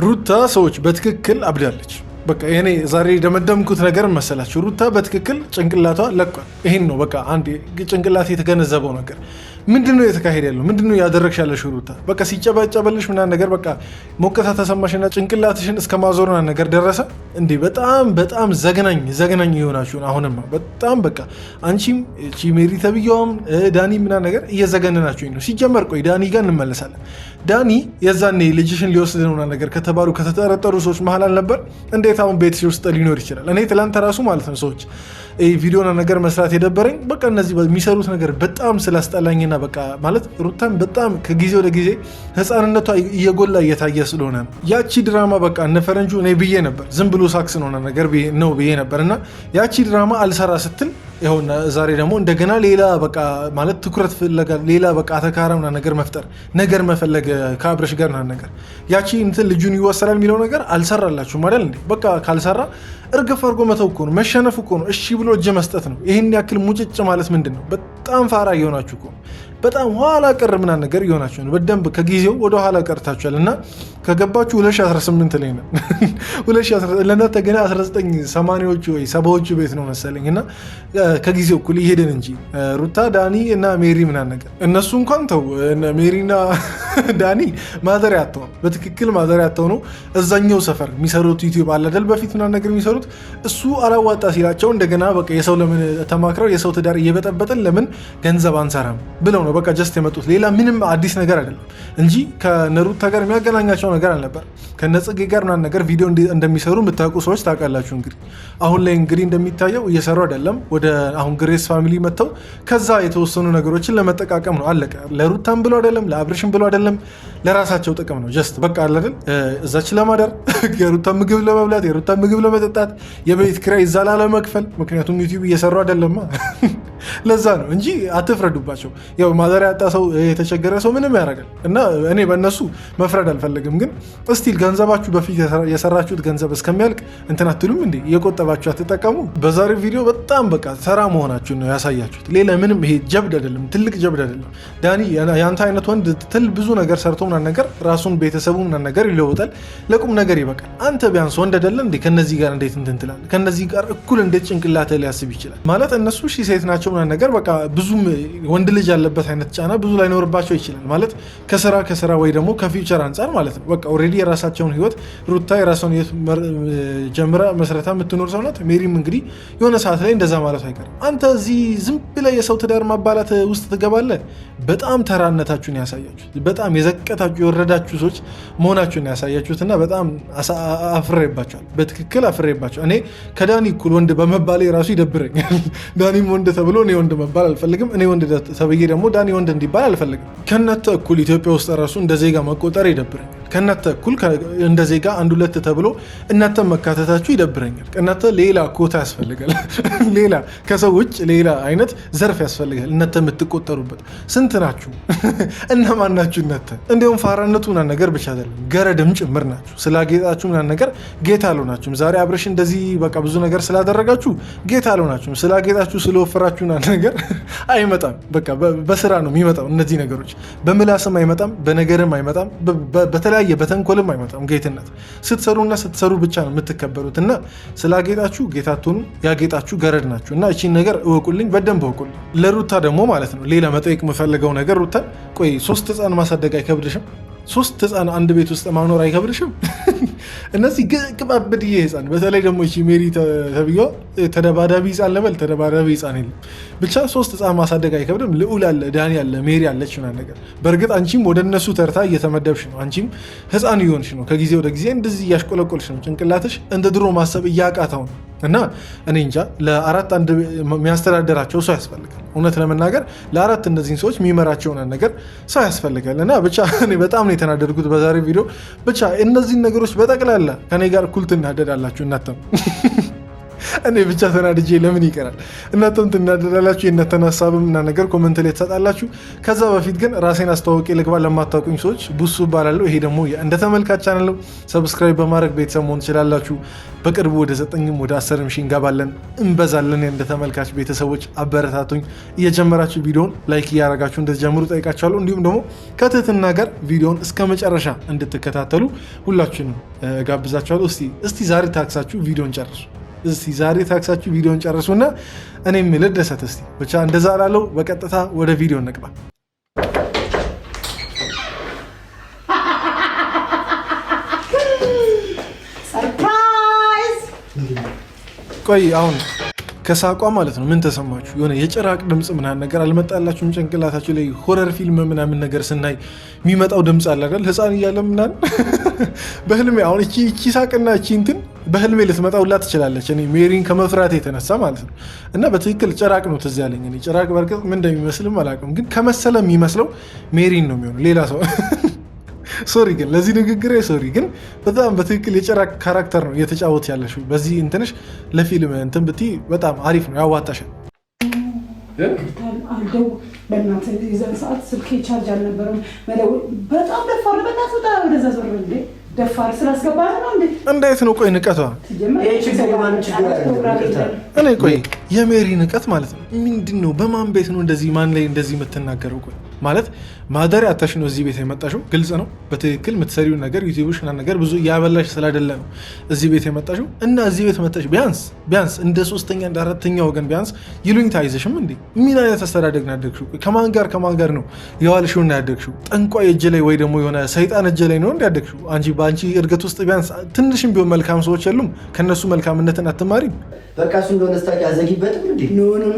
ሩታ ሰዎች በትክክል አብዳለች። በቃ እኔ ዛሬ ደመደምኩት ነገር መሰላችሁ። ሩታ በትክክል ጭንቅላቷ ለቋል። ይሄን ነው በቃ አንድ ጭንቅላት የተገነዘበው ነገር። ምንድነው የተካሄደ ያለው? ምንድነው ያደረግሽ ያለሽው ሩታ? በቃ ሲጨባጨበልሽ ምናምን ነገር በቃ ሞቀታ ተሰማሽና ጭንቅላትሽን እስከ ማዞርና ነገር ደረሰ እንዴ? በጣም ዘግናኝ የሆናችሁ አሁንማ በጣም በቃ አንቺም እቺ ሜሪ ተብያውም ዳኒ ምናምን ነገር እየዘገነናችሁ ነው። ሲጀመር ቆይ ዳኒ ጋር እንመለሳለን። ዳኒ የዛኔ ልጅሽን ሊወስድ ነውና ነገር ከተባሉ ከተጠረጠሩ ሰዎች መሀል አልነበር? እንዴት አሁን ቤትሽ ውስጥ ሊኖር ይችላል? እኔ ትላንት ራሱ ማለት ነው ሰዎች ቪዲዮና ነገር መስራት የደበረኝ በቃ እነዚህ የሚሰሩት ነገር በጣም ስላስጠላኝና በቃ ማለት ሩታን በጣም ከጊዜ ወደ ጊዜ ህፃንነቷ እየጎላ እየታየ ስለሆነ ነው። ያቺ ድራማ በቃ እነ ፈረንጁ እኔ ብዬ ነበር ዝም ብሎ ሳክስ ነው ነገር ነው ብዬ ነበር እና ያቺ ድራማ አልሰራ ስትል ይኸውና ዛሬ ደግሞ እንደገና ሌላ በቃ ማለት ትኩረት ፍለጋ ሌላ በቃ አተካራምና ነገር መፍጠር ነገር መፈለግ ከአብረሽ ጋር ነገር ያቺ እንትን ልጁን ይወሰዳል የሚለው ነገር አልሰራላችሁም አይደል እንዴ? በቃ ካልሰራ እርግፍ አድርጎ መተው እኮ ነው፣ መሸነፍ እኮ ነው፣ እሺ ብሎ እጅ መስጠት ነው። ይህን ያክል ሙጭጭ ማለት ምንድን ነው? በጣም ፋራ እየሆናችሁ እኮ በጣም ኋላ ቀር ምናምን ነገር እየሆናችሁ ነው። በደንብ ከጊዜው ወደ ኋላ ቀርታችኋል እና ከገባችሁ 2018 ላይ ነው 2018 ለእናንተ ገና 1980ዎቹ ወይ 70ዎቹ ቤት ነው መሰለኝ እና ከጊዜው እኩል ይሄድን እንጂ ሩታ ዳኒ እና ሜሪ ምናምን ነገር እነሱ እንኳን ተው ሜሪና ዳኒ ማዘሪያ አተው በትክክል ማዘሪያ አተው ነው። እዛኛው ሰፈር የሚሰሩት ዩቲዩብ አለ አይደል? በፊት ምናምን ነገር የሚሰሩት እሱ አላዋጣ ሲላቸው እንደገና በቃ የሰው ለምን ተማክረው የሰው ትዳር እየበጠበጥን ለምን ገንዘብ አንሰራም ብለው ነው በቃ ጀስት የመጡት። ሌላ ምንም አዲስ ነገር አይደለም እንጂ ከነሩታ ጋር የሚያገናኛቸው ነገር አልነበር። ከነጽጌ ጋር ምናምን ነገር ቪዲዮ እንደሚሰሩ የምታውቁ ሰዎች ታውቃላችሁ። እንግዲህ አሁን ላይ እንግዲህ እንደሚታየው እየሰሩ አይደለም። ወደ አሁን ግሬስ ፋሚሊ መጥተው ከዛ የተወሰኑ ነገሮችን ለመጠቃቀም ነው አለቀ። ለሩታም ብሎ አይደለም፣ ለአብርሽም ብሎ አይደለም፣ ለራሳቸው ጥቅም ነው። ጀስት በቃ አይደል እዛች ለማደር የሩታ ምግብ ለመብላት የሩታ ምግብ ለመጠጣት የቤት ኪራይ እዛ ላለመክፈል፣ ምክንያቱም ዩቲዩብ እየሰሩ አይደለማ ለዛ ነው እንጂ አትፍረዱባቸው። ያው ማዘሪያ ያጣ ሰው የተቸገረ ሰው ምንም ያደርጋል እና እኔ በእነሱ መፍረድ አልፈልግም። ግን እስቲል ገንዘባችሁ በፊት የሰራችሁት ገንዘብ እስከሚያልቅ እንትን አትሉም እንዴ? እየቆጠባችሁ አትጠቀሙ? በዛሬው ቪዲዮ በጣም በቃ ተራ መሆናችሁን ነው ያሳያችሁት። ሌላ ምንም ይሄ ጀብድ አይደለም፣ ትልቅ ጀብድ አይደለም። ዳኒ ያንተ አይነት ወንድ ብዙ ነገር ሰርቶ ምናምን ነገር ራሱን ቤተሰቡ ምናምን ነገር ይለውጣል፣ ለቁም ነገር ይበቃል። አንተ ቢያንስ ወንድ አይደለ እንዴ? ከነዚህ ጋር እንዴት እንትን ትላለህ? ከነዚህ ጋር እኩል እንዴት ጭንቅላትህ ሊያስብ ይችላል? ማለት እነሱ ሴት ናቸው ምናምን ነገር በቃ ብዙም ወንድ ልጅ ያለበት አይነት ጫና ብዙ ላይኖርባቸው ይችላል። ማለት ከስራ ወይ ደግሞ ከፊውቸር አንጻር ማለት ነው። በቃ ኦልሬዲ የራሳቸውን ህይወት ሩታ የራሷን ህይወት ጀምራ መስረታ የምትኖር ሰው ናት። ሜሪም እንግዲህ የሆነ ሰዓት ላይ እንደዛ ማለት አይቀርም። አንተ እዚህ ዝም ብለህ የሰው ትዳር ማባላት ውስጥ ትገባለህ። በጣም ተራነታችሁን ያሳያችሁት፣ በጣም የዘቀታችሁ የወረዳችሁ ሰዎች መሆናችሁን ያሳያችሁትና በጣም አፍሬባቸዋል። በትክክል አፍሬባቸዋል። እኔ ከዳኒ እኩል ወንድ በመባሌ ራሱ ይደብረኛል። ዳኒም ወንድ ተብሎ እኔ ወንድ መባል አልፈልግም። እኔ ወንድ ተብዬ ደግሞ ዳኒ ወንድ እንዲባል አልፈልግም። ከእናንተ እኩል ኢትዮጵያ ውስጥ ራሱ እንደ ዜጋ መቆጠር ይደብረኛል። ከእናንተ እኩል እንደ ዜጋ አንድ ሁለት ተብሎ እናንተ መካተታችሁ ይደብረኛል። እናንተ ሌላ ኮታ ያስፈልጋል። ሌላ ከሰው ውጭ ሌላ አይነት ዘርፍ ያስፈልጋል። እናንተ የምትቆጠሩበት ስንት ናችሁ? እነማን ናችሁ እናንተ? እንዲሁም ፋራነቱ ምናምን ነገር ብቻ አይደለም ገረድም ጭምር ናችሁ። ስላጌጣችሁ ምናምን ነገር ጌታ አልሆናችሁም። ዛሬ አብረሽ እንደዚህ በቃ ብዙ ነገር ስላደረጋችሁ ጌታ አልሆናችሁም። ስላጌጣችሁ ስለወፈራችሁ ምናምን ነገር አይመጣም። በቃ በስራ ነው የሚመጣው። እነዚህ ነገሮች በምላስም አይመጣም፣ በነገርም አይመጣም፣ በተለያየ በተንኮልም አይመጣም። ጌትነት ስትሰሩና ስትሰሩ ብቻ ነው የምትከበሩት። እና ስላጌጣችሁ ጌታ አትሆኑ፣ ያጌጣችሁ ገረድ ናችሁ። እና እቺን ነገር እወቁልኝ፣ በደንብ እወቁልኝ። ለሩታ ደግሞ ማለት ነው ሌላ መጠየቅ የምፈልገው ነገር ሩታ ቆይ 3 ህፃን ማሳደግ አይከብድሽም? 3 ህፃን አንድ ቤት ውስጥ ማኖር አይከብድሽም? እነዚህ ግባብድዬ ህፃን በተለይ ደግሞ እቺ ሜሪ ተብዬው ተደባዳቢ ህፃን ለበል ተደባዳቢ ህፃን የለም ብቻ 3 ህፃን ማሳደግ አይከብድም? ልዑል አለ፣ ዳኒ አለ፣ ሜሪ አለች ምናምን ነገር። በእርግጥ አንቺም ወደ እነሱ ተርታ እየተመደብሽ ነው። አንቺም ህፃን እየሆንሽ ነው። ከጊዜ ወደ ጊዜ እንደዚህ እያሽቆለቆልሽ ነው። ጭንቅላትሽ እንደ ድሮ ማሰብ እያቃተው ነው። እና እኔ እንጃ ለ4 አንድ የሚያስተዳደራቸው ሰው ያስፈልጋል። እውነት ለመናገር ለ4 እነዚህን ሰዎች የሚመራቸውን ነገር ሰው ያስፈልጋል። እና ብቻ እኔ በጣም ነው የተናደድኩት በዛሬ ቪዲዮ። ብቻ እነዚህን ነገሮች በጠቅላላ ከኔ ጋር እኩል ትናደዳላችሁ እናንተም እኔ ብቻ ተናድጄ ለምን ይቀራል? እናንተም ትናደዳላችሁ። የእናንተን ሀሳብም እና ነገር ኮመንት ላይ ትሰጣላችሁ። ከዛ በፊት ግን ራሴን አስተዋውቄ ልግባ። ለማታውቁኝ ሰዎች ቡሱ እባላለሁ። ይሄ ደግሞ እንደ ተመልካች ቻናል ነው። ሰብስክራይብ በማድረግ ቤተሰብ መሆን ትችላላችሁ። በቅርቡ ወደ 9ም ወደ 10ም ሺህ እንገባለን፣ እንበዛለን። እንደ ተመልካች ቤተሰቦች አበረታቱኝ። እየጀመራችሁ ቪዲዮን ላይክ እያደረጋችሁ እንድትጀምሩ ጠይቃችኋለሁ። እንዲሁም ደግሞ ከትህትና ጋር ቪዲዮን እስከ መጨረሻ እንድትከታተሉ ሁላችሁንም ጋብዛችኋለሁ። እስቲ ዛሬ ታክሳችሁ ቪዲዮን ጨርሱ። ጨርሱና እኔም ልደሰት። እስቲ ብቻ እንደዛ ላለው። በቀጥታ ወደ ቪዲዮ እንግባ። ቆይ አሁን ከሳቋ ማለት ነው ምን ተሰማችሁ? የሆነ የጭራቅ ድምፅ ምናምን ነገር አልመጣላችሁም? ጭንቅላታችሁ ላይ ሆረር ፊልም ምናምን ነገር ስናይ የሚመጣው ድምፅ አለ አይደል? ህፃን እያለ ምናምን በህልሜ አሁን እቺ ሳቅና እቺ እንትን በህልሜ ልትመጣ ሁላ ትችላለች። እኔ ሜሪን ከመፍራት የተነሳ ማለት ነው። እና በትክክል ጭራቅ ነው ትዝ ያለኝ። እኔ ጭራቅ በርግጥ ምን እንደሚመስልም አላውቅም፣ ግን ከመሰለ የሚመስለው ሜሪን ነው የሚሆነው፣ ሌላ ሰው ሶሪ ግን ለዚህ ንግግሬ ሶሪ፣ ግን በጣም በትክክል የጭራቅ ካራክተር ነው እየተጫወት ያለሽ። በዚህ እንትንሽ ለፊልም እንትን ብትይ በጣም አሪፍ ነው፣ ያዋጣሻል። አልደው በእናትህ የዛን ሰዓት ስልኬ ቻርጅ አልነበረም። በጣም ደፋር በእናትህ ወጣ ወደዛ ዞር እንዴ ደፋር ስላስገባ ነው እንዴ? እንዴት ነው? ቆይ ንቀቷ እኔ ቆይ የሜሪ ንቀት ማለት ነው ምንድን ነው? በማን ቤት ነው እንደዚህ ማን ላይ እንደዚህ የምትናገረው? ቆይ ማለት ማደሪያ አታሽ ነው እዚህ ቤት የመጣሽው? ግልጽ ነው። በትክክል የምትሰሪው ነገር ዩቲዩብሽ እና ነገር ብዙ ያበላሽ ስላይደለ ነው እዚህ ቤት የመጣሽው። እና እዚህ ቤት መጣሽ ቢያንስ እንደ ሶስተኛ እንደ አራተኛ ወገን ቢያንስ ይሉኝታ አይዘሽም እንዴ? ምን አይነት አስተዳደግ ነው ያደግሽው? ከማን ጋር ነው የዋልሽው እና ያደግሽው? ጠንቋይ እጅ ላይ ወይ ደግሞ የሆነ ሰይጣን እጅ ላይ ነው እንዳደግሽው? በአንቺ እድገት ውስጥ ቢያንስ ትንሽም ቢሆን መልካም ሰዎች የሉም? ከነሱ መልካምነትን አትማሪም? በቃ እሱ እንደሆነ ስታቂ አዘጊበትም እንዴ?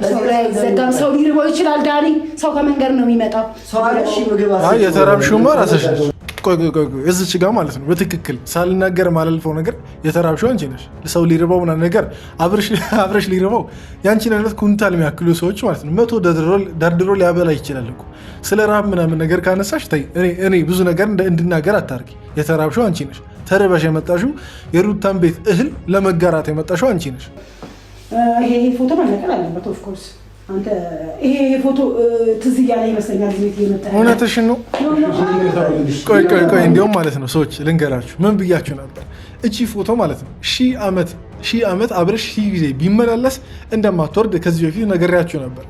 ሰው ላይ አይዘጋም። ሰው ሊርበው ይችላል ዳኒ። ሰው ከመንገድ ነው የሚመጣው። ሰው አለሽ ምግብ የተራብሽውማ ራስሽ ነሽ። ቆይ እዚች ጋር ማለት ነው በትክክል ሳልናገር ማላልፈው ነገር የተራብሽው አንቺ ነሽ። ሰው ሊርበው ምናምን ነገር አብረሽ ሊርበው የአንቺን አይነት ኩንታል የሚያክሉ ሰዎች ማለት ነው 100 ደርድሮ ሊያበላ ይችላል እኮ። ስለ ረሃብ ምናምን ነገር ካነሳሽ ተይ፣ እኔ ብዙ ነገር እንድናገር አታርጊ። የተራብሽው አንቺ ነሽ። ተርበሽ የመጣሽው የሩታን ቤት እህል ለመጋራት የመጣሽው አንቺ ነሽ። ይሄ ፎቶ መነቀል አለበት ኦፍኮርስ። አንተ ይሄ ፎቶ ትዝ እያለ ይመስለኛል ቤት የመጣ እውነትሽን ነው። ቆይ እንዲያውም ማለት ነው ሰዎች ልንገራችሁ፣ ምን ብያችሁ ነበር? እቺ ፎቶ ማለት ነው ሺህ ዓመት አብረሽ ሺህ ጊዜ ቢመላለስ እንደማትወርድ ከዚህ በፊት ነግሬያችሁ ነበር።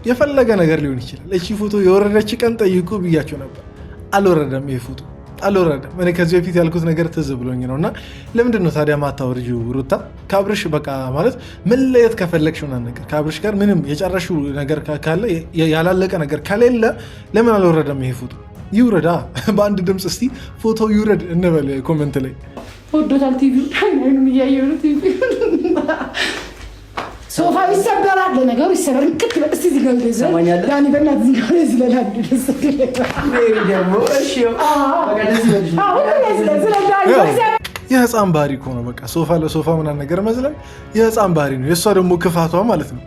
የፈለገ ነገር ሊሆን ይችላል። እቺ ፎቶ የወረደች ቀን ጠይቁ ብያችሁ ነበር። አልወረደም ይሄ ፎቶ አልወረደም። እኔ ከዚህ በፊት ያልኩት ነገር ትዝ ብሎኝ ነው። እና ለምንድን ነው ታዲያ ማታወርጂው ሩታ? ከአብርሽ በቃ ማለት መለየት ከፈለግሽ ምናምን ነገር ከአብርሽ ጋር ምንም የጨረሽው ነገር ካለ ያላለቀ ነገር ከሌለ ለምን አልወረደም ይሄ ፎቶ? ይውረዳ። በአንድ ድምፅ እስቲ ፎቶ ይውረድ እንበል ኮመንት ላይ። ወዶታል ቲቪ አይኑም እያየሁ ነው ቲቪ ሶፋ ይሰበራል። ለነገሩ ይሰበር እንቅጥ እስቲ ዝጋው ይዘኛል ዳኒ በእናትህ ዝጋው ይዝለላል። ደስ ደግሞ እሺ የህፃን ባህሪ እኮ ነው። በቃ ሶፋ ለሶፋ ምናምን ነገር መዝለን የህፃን ባህሪ ነው። የእሷ ደግሞ ክፋቷ ማለት ነው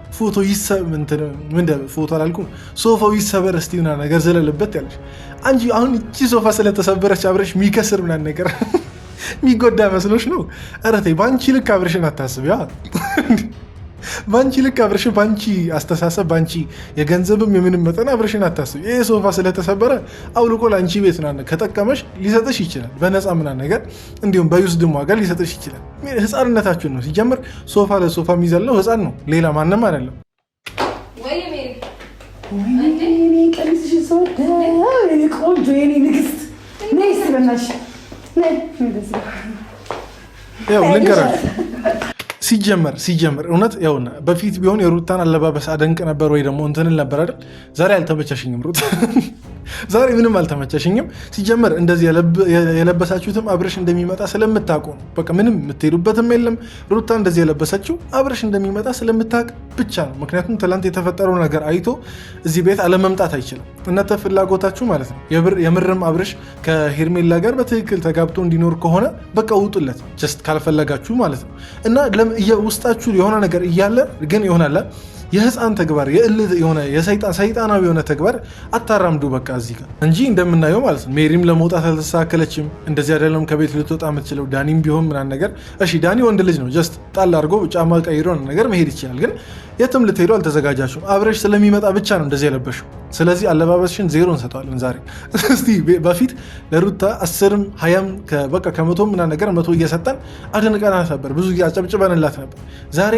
ፎቶ አላልኩም ሶፋው ይሰበር እስቲ ምናምን ነገር ዘለልበት ያለሽ አንቺ። አሁን እቺ ሶፋ ስለተሰበረች አብረሽ የሚከስር ምናምን ነገር የሚጎዳ መስሎሽ ነው? ኧረ ተይ፣ በአንቺ ልክ አብረሽን አታስብ። በአንቺ ልክ አብረሽ በአንቺ አስተሳሰብ በአንቺ የገንዘብም የምንም መጠን አብረሽን አታስብ። ይህ ሶፋ ስለተሰበረ አውልቆ ለአንቺ ቤት ከጠቀመሽ ሊሰጥሽ ይችላል በነፃ ምናምን ነገር፣ እንዲሁም በዩስድም ዋጋ ሊሰጥሽ ይችላል። ህፃንነታችን ነው ሲጀምር። ሶፋ ለሶፋ የሚዘለው ህፃን ነው፣ ሌላ ማንም አይደለም። ቆንጆ የኔ ንግስት ልንገራችሁ ሲጀመር እውነት ያውና በፊት ቢሆን የሩታን አለባበስ አደንቅ ነበር ወይ ደግሞ እንትንል ነበር አይደል? ዛሬ አልተመቸሽኝም ሩታ፣ ዛሬ ምንም አልተመቸሽኝም። ሲጀመር እንደዚህ የለበሳችሁትም አብረሽ እንደሚመጣ ስለምታውቁ ነው። በቃ ምንም የምትሄዱበትም የለም። ሩታ እንደዚህ የለበሰችው አብረሽ እንደሚመጣ ስለምታውቅ ብቻ ነው። ምክንያቱም ትላንት የተፈጠረው ነገር አይቶ እዚህ ቤት አለመምጣት አይችልም። እናንተ ፍላጎታችሁ ማለት ነው የምርም አብረሽ ከሄርሜላ ጋር በትክክል ተጋብቶ እንዲኖር ከሆነ በቃ ውጡለት፣ ጀስት ካልፈለጋችሁ ማለት ነው። እና ውስጣችሁ የሆነ ነገር እያለ ግን ይሆናል የህፃን ተግባር የሆነ ሰይጣናዊ የሆነ ተግባር አታራምዱ በቃ እዚህ ጋር እንጂ እንደምናየው ማለት ነው። ሜሪም ለመውጣት አልተሳከለችም። እንደዚህ አይደለም ከቤት ልትወጣ የምትችለው። ዳኒም ቢሆን ምናምን ነገር እሺ፣ ዳኒ ወንድ ልጅ ነው። ጀስት ጣል አድርጎ ጫማ ቀይሮ ነገር መሄድ ይችላል። ግን የትም ልትሄዱ አልተዘጋጃችሁም። አብረሽ ስለሚመጣ ብቻ ነው እንደዚህ ያለበሽው። ስለዚህ አለባበስሽን 0 እንሰጠዋለን ዛሬ። እስቲ በፊት ለሩታ 10ም 20ም በቃ ከ100 ምናምን ነገር 100 እየሰጠን አድንቀናት ነበር፣ ብዙ አጨብጭበንላት ነበር። ዛሬ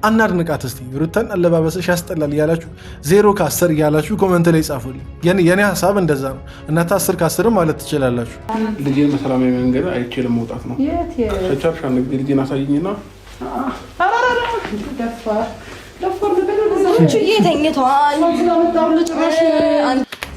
አናድንቃት እስቲ። ሩታን አለባበስሽ ያስጠላል እያላችሁ 0 ከ10 እያላችሁ ኮመንት ላይ ጻፉልኝ። የኔ ሀሳብ እንደዛ ነው። እናንተ 10 ከ10 ማለት ትችላላችሁ። ልጄን በሰላማዊ መንገድ አይቼ ለመውጣት ነው። ቸርቻ ልጄን አሳይኝና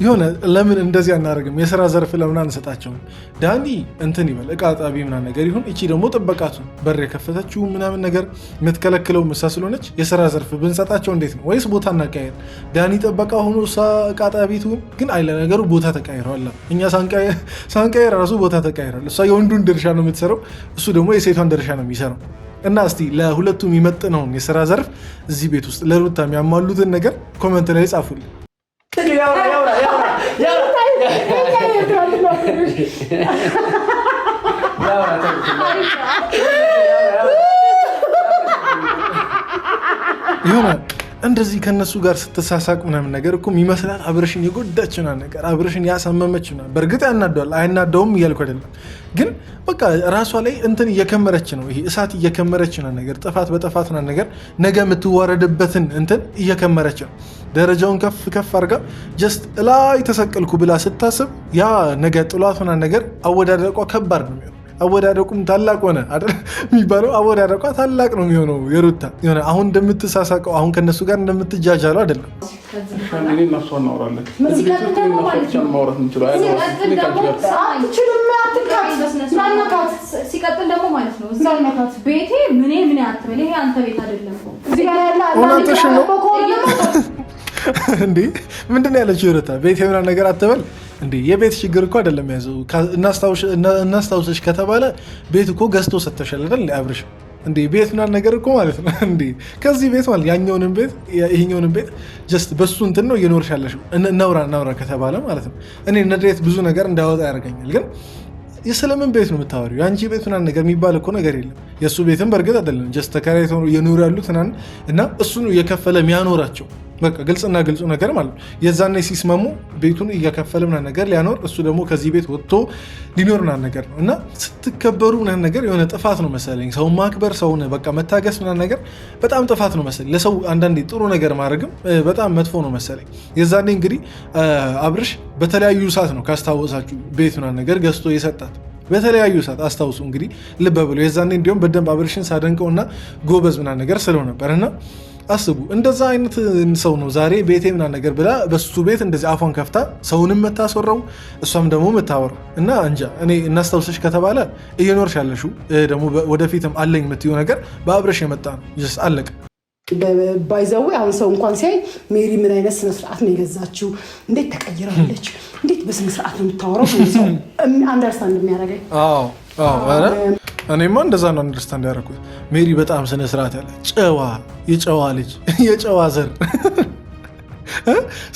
የሆነ ለምን እንደዚህ አናደርግም? የስራ ዘርፍ ለምን አንሰጣቸውም? ዳኒ እንትን ይበል እቃ ጣቢ ምናምን ነገር ይሁን፣ እቺ ደግሞ ጥበቃቱ በር የከፈተችው ምናምን ነገር የምትከለክለው ምሳ ስለሆነች የስራ ዘርፍ ብንሰጣቸው እንዴት ነው? ወይስ ቦታ እናቀያየር? ዳኒ ጥበቃ ሆኖ እሷ እቃ ጣቢ ትሁን። ግን አይለ ነገሩ ቦታ ተቀይረዋል። እኛ ሳንቀየር ራሱ ቦታ ተቀይረዋል። እሷ የወንዱን ድርሻ ነው የምትሰራው፣ እሱ ደግሞ የሴቷን ድርሻ ነው የሚሰራው። እና እስቲ ለሁለቱም የሚመጥነውን የስራ ዘርፍ እዚህ ቤት ውስጥ ለሩታ የሚያሟሉትን ነገር ኮመንት ላይ ጻፉልኝ። ይሆናል እንደዚህ ከነሱ ጋር ስትሳሳቅ ምናምን ነገር እኮ የሚመስላት አብርሽን የጎዳችና ነገር አብርሽን ያሳመመችና፣ በእርግጥ ያናደዋል አይናደውም እያልኩ አይደለም፣ ግን በቃ ራሷ ላይ እንትን እየከመረች ነው። ይሄ እሳት እየከመረች ነው ነገር ጥፋት በጥፋትና ነገር ነገ የምትዋረድበትን እንትን እየከመረች ነው። ደረጃውን ከፍ ከፍ አድርጋ ጀስት ላይ ተሰቀልኩ ብላ ስታስብ ያ ነገ ጥሏትና ነገር አወዳደቋ ከባድ ነው የሚሆነው። አወዳደቁም ታላቅ ሆነ አይደል የሚባለው? አወዳደቋ ታላቅ ነው የሚሆነው። የሩታ የሆነ አሁን እንደምትሳሳቀው አሁን ከነሱ ጋር እንደምትጃጃለው አይደለም። ሲቀጥል ደግሞ ማለት ነው ቤቴ ምን አትበል፣ ይሄ አንተ ቤት አይደለም። እንዴ ምንድን ነው ያለችው ሩታ? ቤት የምናምን ነገር አትበል እንዴ? የቤት ችግር እኮ አይደለም ያዘው። እናስታውሰሽ ከተባለ ቤት እኮ ገዝቶ ሰጥተሻል አይደል አብርሽ? እንዴ ቤት ምናምን ነገር እኮ ማለት ነው እንዴ? ከዚህ ቤት ማለት ያኛውንም ቤት ይሄኛውንም ቤት ጀስት በሱ እንትን ነው እየኖርሽ ያለሽው። እናውራ ከተባለ ማለት ነው እኔ ነድሬት ብዙ ነገር እንዳወጣ ያደርገኛል። ግን የሰለምን ቤት ነው የምታወሪው? የአንቺ ቤት ምናምን ነገር የሚባል እኮ ነገር የለም። የእሱ ቤትም በእርግጥ አይደለም ጀስት ተከራይተው እየኖሩ ያሉት እና እሱ ነው እየከፈለ የሚያኖራቸው። በቃ ግልጽና ግልጹ ነገር ማለት ነው። የዛኔ ሲስማሙ ቤቱን እየከፈለ ምናምን ነገር ሊያኖር፣ እሱ ደግሞ ከዚህ ቤት ወጥቶ ሊኖር ምናምን ነገር ነው። እና ስትከበሩ ምናምን ነገር የሆነ ጥፋት ነው መሰለኝ። ሰው ማክበር፣ ሰውን በቃ መታገስ ምናምን ነገር በጣም ጥፋት ነው መሰለኝ። ለሰው አንዳንዴ ጥሩ ነገር ማድረግም በጣም መጥፎ ነው መሰለኝ። የዛኔ እንግዲህ አብርሽ በተለያዩ ሰዓት ነው ካስታወሳችሁ ቤት ምናምን ነገር ገዝቶ የሰጣት በተለያዩ ሰዓት አስታውሱ እንግዲህ ልብ ብሎ። የዛኔ እንዲሁም በደንብ አብርሽን ሳደንቀውና ጎበዝ ምናምን ነገር ስለው ነበር እና አስቡ እንደዛ አይነት ሰው ነው ዛሬ ቤቴ ምናምን ነገር ብላ በሱ ቤት እንደዚህ አፏን ከፍታ ሰውንም መታስወራው እሷም ደግሞ መታወራው እና እንጃ። እኔ እናስታውሰሽ ከተባለ እየኖርሽ ያለሽው ደግሞ ወደፊትም አለኝ የምትይው ነገር በአብረሽ የመጣ ነው። ጀስት አለቀ። ባይዘዌ አሁን ሰው እንኳን ሲያይ ሜሪ ምን አይነት ስነስርዓት ነው የገዛችው፣ እንዴት ተቀይራለች፣ እንዴት በስነስርዓት ነው የምታወራው፣ ሰው አንደርስታንድ የሚያደርገኝ እኔማ እንደዛ ነው አንደርስታንድ ያደረኩት። ሜሪ በጣም ስነ ስርዓት ያለ የጨዋ ልጅ የጨዋ ዘር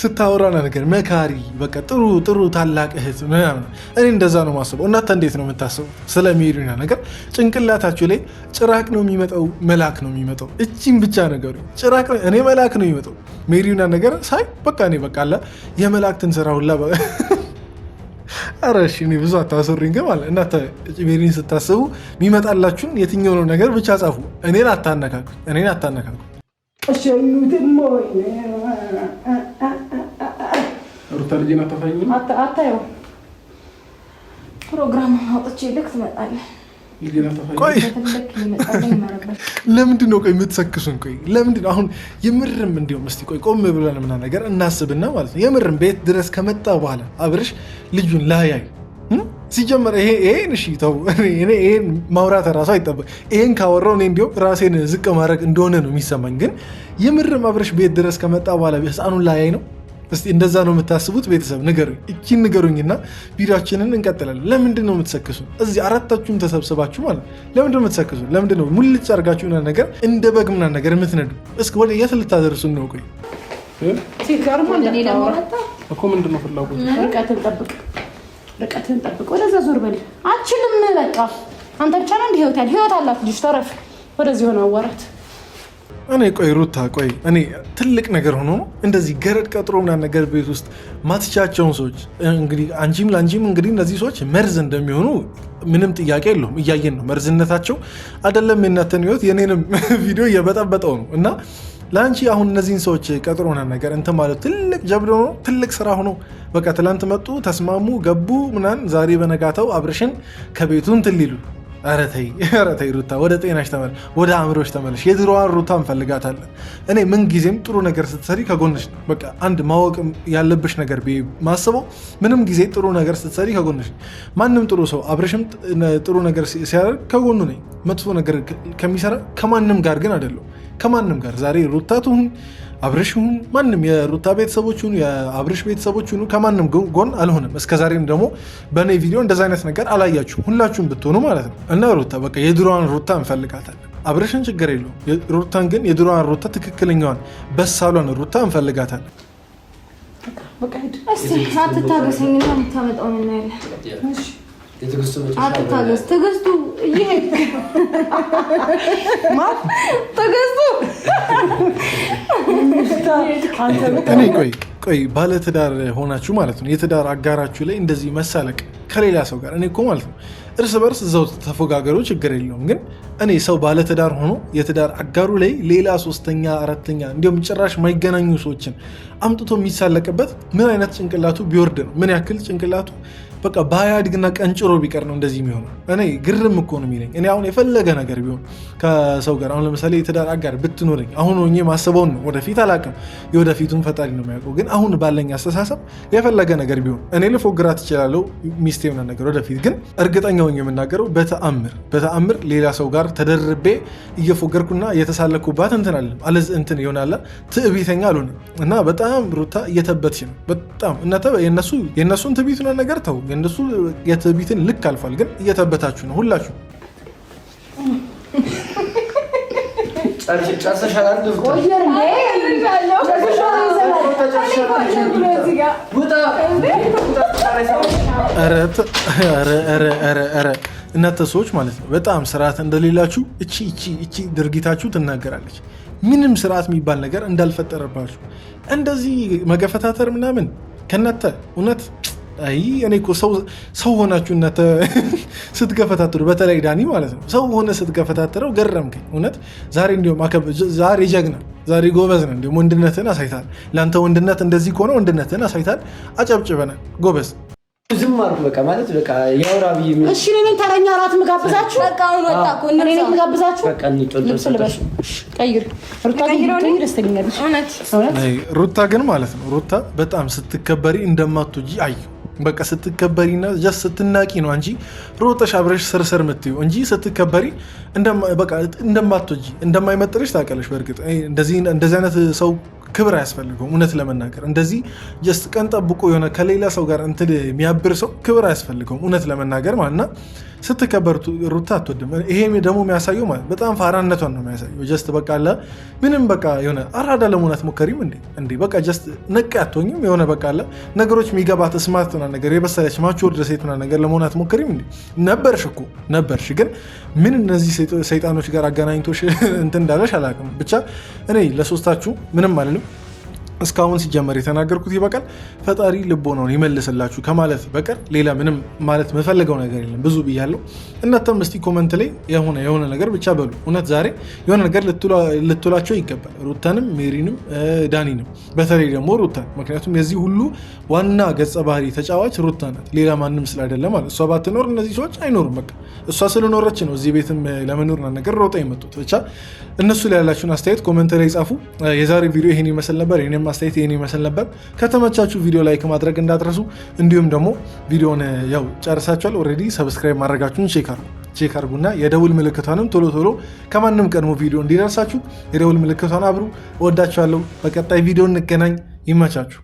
ስታወራና ነገር መካሪ፣ በቃ ጥሩ ታላቅ እህት ምናምን። እኔ እንደዛ ነው ማስበው። እናንተ እንዴት ነው የምታስበው ስለ ሜሪና ነገር? ጭንቅላታችሁ ላይ ጭራቅ ነው የሚመጣው መልአክ ነው የሚመጣው? እቺም ብቻ ነገሩ ጭራቅ ነው፣ እኔ መልአክ ነው የሚመጣው። ሜሪና ነገር ሳይ በቃ እኔ በቃ አለ የመላእክትን ስራ ሁላ ኧረ እሺ እኔ ብዙ አታሰሩኝ። ግን ማለት እናንተ ሜሪን ስታስቡ የሚመጣላችሁን የትኛው ነው ነገር ብቻ ጻፉ። እኔን አታነካኩ። ሩታ ልጄን አታየው ፕሮግራም አውጥቼ ልክ ትመጣለህ። ቆይ ለምንድን ነው የምትሰክሱን? ቆይ ለምንድን ነው አሁን የምርም እንዲሁም እስቲ ቆም ብለን ምናምን ነገር እናስብና ማለት ነው የምርም ቤት ድረስ ከመጣ በኋላ አብርሽ ልጁን ላያይ ሲጀመር ይሄን እሺ ተው፣ ይሄን ማውራት ራሱ አይጠበቅ። ይሄን ካወራው እኔ እንዲሁም ራሴን ዝቅ ማድረግ እንደሆነ ነው የሚሰማኝ። ግን የምርም አብርሽ ቤት ድረስ ከመጣ በኋላ ህፃኑን ላያይ ነው እስቲ እንደዛ ነው የምታስቡት? ቤተሰብ ንገሩኝ፣ እቺን ንገሩኝና ቪዲዮአችንን እንቀጥላለን። ለምንድን ነው የምትሰክሱ? እዚህ አራታችሁም ተሰብስባችሁ ማለት ለምንድን ነው የምትሰክሱ? ለምንድን ነው ሙልጭ አድርጋችሁ ነገር እንደ በግ ምናምን ነገር የምትነዱ? እስኪ ወደ የት ልታደርሱ ነው? ቆይ እኮ ምንድን ነው ፍላጎት? ርቀትን ጠብቅ። ወደዛ ዞር በል። አችልም በቃ አንተ ብቻ ነው እንደ ህይወት አላት ልጅ። ተረፍ ወደዚህ ሆነ አዋራት። እኔ ቆይ ሩታ ቆይ እኔ ትልቅ ነገር ሆኖ ነው እንደዚህ ገረድ ቀጥሮ ምናምን ነገር ቤት ውስጥ ማትቻቸውን ሰዎች እንግዲህ አንቺም ለአንቺም እንግዲህ እነዚህ ሰዎች መርዝ እንደሚሆኑ ምንም ጥያቄ የለውም። እያየን ነው መርዝነታቸው። አይደለም የእናንተን ህይወት የኔንም ቪዲዮ እየበጠበጠው ነው። እና ለአንቺ አሁን እነዚህን ሰዎች ቀጥሮ ምናምን ነገር እንትን ማለት ትልቅ ጀብድ ሆኖ ትልቅ ስራ ሆኖ በቃ ትላንት መጡ፣ ተስማሙ፣ ገቡ ምናምን ዛሬ በነጋታው አብርሽን ከቤቱ እንትን ሊሉ። ኧረ ተይ ሩታ ወደ ጤናሽ ተመለሽ፣ ወደ አእምሮሽ ተመለሽ። የድሮዋን ሩታ እንፈልጋታለን። እኔ ምን ጊዜም ጥሩ ነገር ስትሰሪ ከጎንሽ ነው። በቃ አንድ ማወቅ ያለብሽ ነገር ማስበው ምንም ጊዜ ጥሩ ነገር ስትሰሪ ከጎንሽ። ማንም ጥሩ ሰው አብርሽም ጥሩ ነገር ሲያደርግ ከጎኑ ነኝ። መጥፎ ነገር ከሚሰራ ከማንም ጋር ግን አይደለም። ከማንም ጋር ዛሬ ሩታ ትሁን አብርሽ ሁን ማንም የሩታ ቤተሰቦች ሁኑ የአብርሽ ቤተሰቦች ሁኑ ከማንም ጎን አልሆነም። እስከዛሬም ደግሞ በእኔ ቪዲዮ እንደዛ አይነት ነገር አላያችሁ ሁላችሁም ብትሆኑ ማለት ነው። እና ሩታ በቃ የድሮዋን ሩታ እንፈልጋታለን። አብርሽን ችግር የለውም። ሩታን ግን የድሮዋን ሩታ ትክክለኛዋን በሳሏን ሩታ እንፈልጋታለን። አትታገሰኝና የምታመጣውን እናያለን። አትታገስ ትዕግስቱ እኔ ቆይ ባለትዳር ሆናችሁ ማለት ነው የትዳር አጋራችሁ ላይ እንደዚህ መሳለቅ ከሌላ ሰው ጋር እኔ እኮ ማለት ነው እርስ በርስ እዛው ተፎጋገሩ ችግር የለውም። ግን እኔ ሰው ባለትዳር ሆኖ የትዳር አጋሩ ላይ ሌላ ሶስተኛ አራተኛ እንዲሁም ጭራሽ ማይገናኙ ሰዎችን አምጥቶ የሚሳለቅበት ምን አይነት ጭንቅላቱ ቢወርድ ነው? ምን ያክል ጭንቅላቱ በቃ ባያድግና ቀንጭሮ ቢቀር ነው እንደዚህ የሚሆነው? እኔ ግርም እኮ ነው የሚለኝ። እኔ አሁን የፈለገ ነገር ቢሆን ከሰው ጋር አሁን ለምሳሌ የትዳር አጋር ብትኖረኝ አሁን ሆኜ ማስበውን ነው፣ ወደፊት አላውቅም፣ የወደፊቱን ፈጣሪ ነው የሚያውቀው። ግን አሁን ባለኝ አስተሳሰብ የፈለገ ነገር ቢሆን እኔ ልፎግራት እችላለሁ ሚስቴ ምናምን ነገር ወደፊት። ግን እርግጠኛ ሆኜ የምናገረው በተአምር ሌላ ሰው ጋር ተደርቤ እየፎገርኩና እየተሳለኩባት እንትን አለም አለዝ እንትን ይሆናላ ትዕቢተኛ አልሆንም። እና በጣም ሩታ እየተበትሽ ነው በጣም እናተ የእነሱን ትዕቢቱን ነገር ተው፣ የእነሱ የትዕቢትን ልክ አልፏል። ግን እየተበታችሁ ነው ሁላችሁ። እናንተ ሰዎች ማለት ነው በጣም ስርዓት እንደሌላችሁ እቺ ድርጊታችሁ ትናገራለች። ምንም ስርዓት የሚባል ነገር እንዳልፈጠረባችሁ እንደዚህ መገፈታተር ምናምን ከእናንተ እውነት አይ እኔ እኮ ሰው ሆናችሁ እናንተ ስትገፈታተሩ በተለይ ዳኒ ማለት ነው ሰው ሆነ ስትገፈታተረው ገረምከኝ እውነት። ዛሬ እንዲሁም ዛሬ ጀግና ዛሬ ጎበዝ ነው። እንዲሁም ወንድነትን አሳይታል። ለአንተ ወንድነት እንደዚህ ከሆነ ወንድነትን አሳይታል። አጨብጭበናል። ጎበዝ ዝም አልኩ በቃ ማለት በቃ ያውራ ብዬ ምን እሺ ነኝ ተረኛ ራት ምጋብዛችሁ በቃ አሁን ወጣ እኮ እኔ ነኝ ምጋብዛችሁ በቃ እንጥልጥል ስለበሽ ቀይር ሩታ ግን ደስተኛለሽ እውነት ሩታ ግን ማለት ነው ሩታ በጣም ስትከበሪ እንደማትወጂ አዩ በቃ ስትከበሪና ጀስት ስትናቂ ነው እንጂ ሮጠሽ አብረሽ ስርስር ምትዩ እንጂ ስትከበሪ በቃ እንደማትወጂ እንደማይመጥርሽ ታውቂያለሽ። በእርግጥ እንደዚህ አይነት ሰው ክብር አያስፈልገውም። እውነት ለመናገር እንደዚህ ጀስት ቀን ጠብቆ የሆነ ከሌላ ሰው ጋር እንትን የሚያብር ሰው ክብር አያስፈልገውም። እውነት ለመናገር ማለት እና ስትከበር ሩታ አትወድም። ይሄ ደግሞ የሚያሳየው ማለት በጣም ፋራነቷን ነው የሚያሳየው። ጀስት በቃ አለ ምንም በቃ የሆነ አራዳ ለመሆን አትሞከሪም እንዴ በቃ ጀስት ነቃ አትሆኝም። የሆነ በቃ አለ ነገሮች የሚገባት ስማርት ሆና ነገር የበሰለች ማቹር ሴት ሆና ነገር ለመሆን አትሞከሪም እንዴ? ነበርሽ ግን ምን እነዚህ ሰይጣኖች ጋር አገናኝቶሽ እንትን እንዳለሽ አላውቅም። ብቻ እኔ ለሶስታችሁ ምንም አልልም። እስካሁን ሲጀመር የተናገርኩት ይበቃል። ፈጣሪ ልቦናውን ይመልስላችሁ ከማለት በቀር ሌላ ምንም ማለት መፈለገው ነገር የለም። ብዙ ብያለሁ። እናንተም እስቲ ኮመንት ላይ የሆነ ነገር ብቻ በሉ። እውነት ዛሬ የሆነ ነገር ልትሏቸው ይገባል። ሩታንም ሜሪንም ዳኒንም በተለይ ደግሞ ሩታን። ምክንያቱም የዚህ ሁሉ ዋና ገጸ ባህሪ ተጫዋች ሩታ ናት፣ ሌላ ማንም ስላይደለ ማለት። እሷ ባትኖር እነዚህ ሰዎች አይኖሩም። በቃ እሷ ስለኖረች ነው እዚህ ቤትም ለመኖር ነገር ሮጣ የመጡት። ብቻ እነሱ ላይ ያላችሁን አስተያየት ኮመንት ላይ ጻፉ። የዛሬ ቪዲዮ ይሄን ይመስል ነበር። አስተያየት ይሄን ይመስል ነበር። ከተመቻችሁ ቪዲዮ ላይክ ማድረግ እንዳትረሱ። እንዲሁም ደግሞ ቪዲዮን ያው ጨርሳችኋል ኦልሬዲ ሰብስክራይብ ማድረጋችሁን ቼክ አድርጉና የደውል ምልክቷንም ቶሎ ከማንም ቀድሞ ቪዲዮ እንዲደርሳችሁ የደውል ምልክቷን አብሩ። እወዳችኋለሁ። በቀጣይ ቪዲዮ እንገናኝ። ይመቻችሁ።